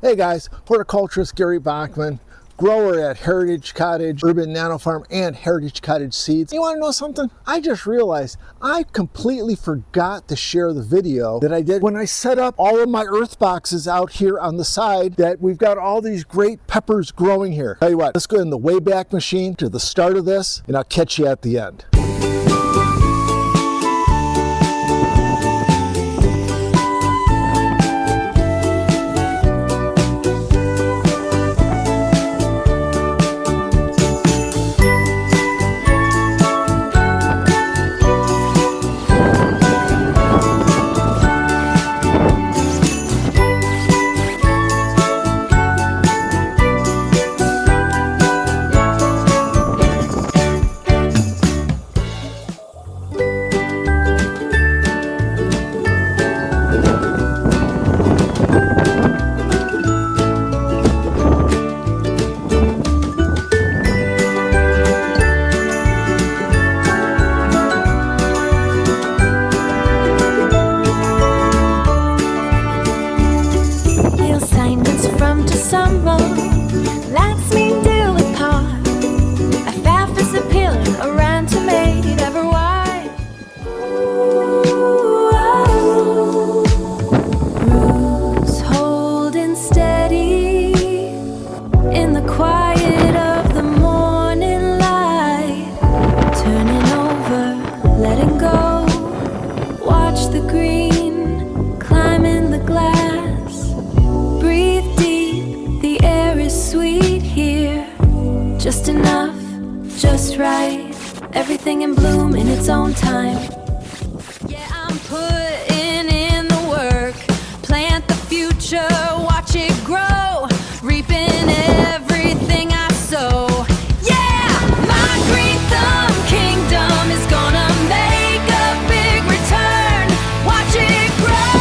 Hey guys, horticulturist Gary Bachman, grower at Heritage Cottage, Urban Nano Farm, and Heritage Cottage Seeds. You want to know something? I just realized I completely forgot to share the video that I did when I set up all of my earth boxes out here on the side, that we've got all these great peppers growing here. Tell you what, let's go in the Wayback Machine to the start of this, and I'll catch you at the end. Just enough, just right, everything in bloom in its own time. Yeah, I'm putting in the work, plant the future, watch it grow, reaping everything I sow. Yeah, my green thumb kingdom is gonna make a big return. Watch it grow,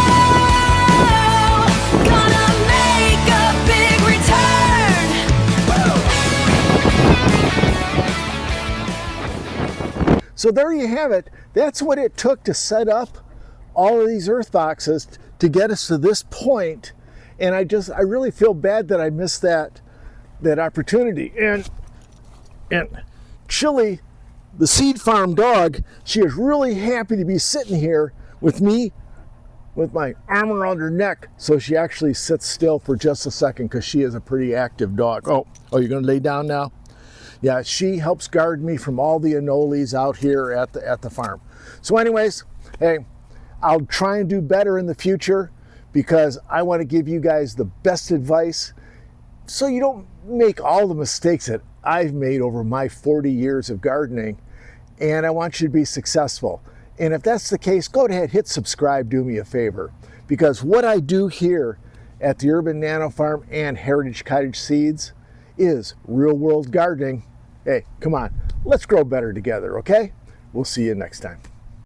gonna make a big return. Woo! So there you have it. That's what it took to set up all of these earth boxes to get us to this point. And I really feel bad that I missed that opportunity. And Chili, the seed farm dog, she is really happy to be sitting here with me with my arm around her neck. So she actually sits still for just a second because she is a pretty active dog. Oh, you're gonna lay down now? Yeah, she helps guard me from all the anoles out here at the farm. So anyways, hey, I'll try and do better in the future because I want to give you guys the best advice so you don't make all the mistakes that I've made over my 40 years of gardening, and I want you to be successful. And if that's the case, go ahead, hit subscribe, do me a favor, because what I do here at the Urban Nano Farm and Heritage Cottage Seeds is real world gardening. Hey, come on, let's grow better together, okay? We'll see you next time.